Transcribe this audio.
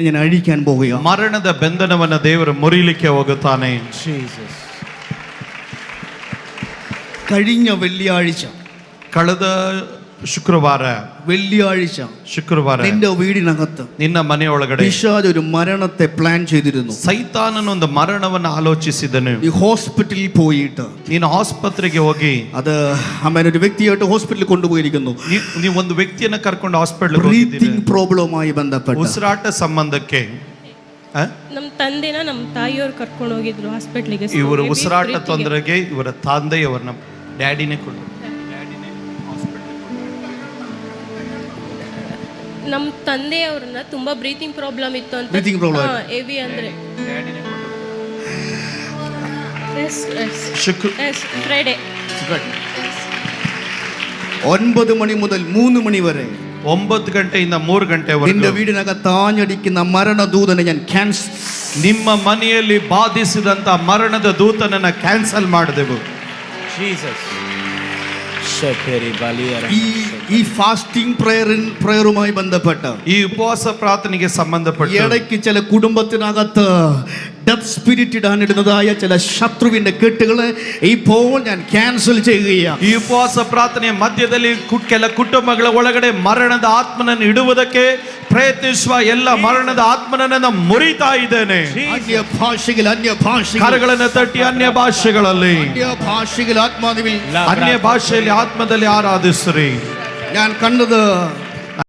ഞാൻ അഴിക്കാൻ പോകുകയാണ്. ಮರಣದ ಬಂಧನವನ್ನು ದೇವರು ಮುರಿಲಿಕ್ಕೆ ಹೋಗುತ್ತಾನೆ. കഴിഞ്ഞ വെള്ളിയാഴ്ച, ಕಳೆದ ಶುಕ್ರವಾರ നിന്റെ വീടിനകത്ത്, ನಿನ್ನ ಮನೆಯೊಳಗಡೆ പിശാച് ഒരു മരണത്തെ പ്ലാൻ ചെയ്തിരുന്നു. ಸೈತಾನನು ಒಂದು ಮರಣವನ್ನು ಆಲೋಚಿಸಿದನು. ഈ ഹോസ്പിറ്റലിൽ പോയിട്ട്, ನೀನು ಆಸ್ಪತ್ರೆಗೆ ಹೋಗಿ, അത് അമ്മ ഒരു വ്യക്തിയായിട്ട് ഹോസ്പിറ്റലിൽ കൊണ്ടുപോയിരിക്കുന്നു. ನೀವು ಒಂದು ವ್ಯಕ್ತಿಯನ್ನು ಕರ್ಕೊಂಡು ಹಾಸ್ಪಿಟಲ್ ಬ್ರೀತಿಂಗ್ ಪ್ರಾಬ್ಲಮ್മായി ബന്ധപ്പെട്ട് ಉಸಿರಾಟ ಸಂಬಂಧಕ್ಕೆ ನಮ್ಮ ತಂದೆನ ನಮ್ಮ ತಾಯಿಯವರು ಕರ್ಕೊಂಡು ಹೋಗಿದ್ರು ಹಾಸ್ಪಿಟಲ್ಗೆ. ಇವರು ಉಸಿರಾಟ ತೊಂದರೆಗೆ ಇವರ ತಂದೆಯವರನ್ನ ಡ್ಯಾಡಿನೇ ಕೊಂಡು ನಮ್ಮ ತಂದೆಯವ್ರನ್ನ ತುಂಬಾ ಬ್ರೀತಿಂಗ್ ಪ್ರಾಬ್ಲಮ್ ಇತ್ತು ಅಂತ. ಹೆವಿ ಅಂದ್ರೆ ഫ്രൈഡേ 9 മണി മുതൽ 3 മണി വരെ, 9 ಗಂಟೆಯಿಂದ 3 ಗಂಟೆವರೆಗೆ നിന്റെ വീടിനകത്ത് ആഞ്ഞടിക്കുന്ന മരണദൂതനെ ഞാൻ ക്യാൻസൽ, ನಿಮ್ಮ ಮನೆಯಲ್ಲಿ ಬಾಧಿಸಿದಂತ ಮರಣದ ದೂತನನ್ನ ಕ್ಯಾನ್ಸಲ್ ಮಾಡಿದೆವು. ഈ ഫാസ്റ്റിംഗ് പ്രയറുമായി ബന്ധപ്പെട്ട, ഈ ഉപവാസ പ്രാർത്ഥനയ്ക്ക് സംബന്ധപ്പെട്ട് ഇടയ്ക്ക് ചില കുടുംബത്തിനകത്ത് ഡെത്ത് സ്പിരിറ്റ് ഇടാനിടുന്നതായ ചില ശത്രുവിന്റെ കെട്ടുകളെ ഇപ്പോൾ ഞാൻ ക്യാൻസൽ ചെയ്യുകയാണ്. ಈ ಉಪವಾಸ ಪ್ರಾರ್ಥನೆಯ ಮಧ್ಯದಲ್ಲಿ ಕೆಲ ಕುಟುಂಬಗಳ ಒಳಗಡೆ ಮರಣದ ಆತ್ಮನನ್ನು ಇಡುವುದಕ್ಕೆ ಪ್ರಯತ್ನಿಸುವ ಎಲ್ಲ ಮರಣದ ಆತ್ಮನನ್ನು ಮುರಿತಾ ಇದ್ದೇನೆ. അന്യ ഭാഷകൾ ಕರಗಳನ್ನು ತಟ್ಟಿ ಅನ್ಯ ಭಾಷೆಗಳಲ್ಲಿ, ആത്മാവിൽ ಅನ್ಯ ಭಾಷೆಯಲ್ಲಿ ಆತ್ಮದಲ್ಲಿ ಆರಾಧಿಸ್ರಿ. ഞാൻ കണ്ടത്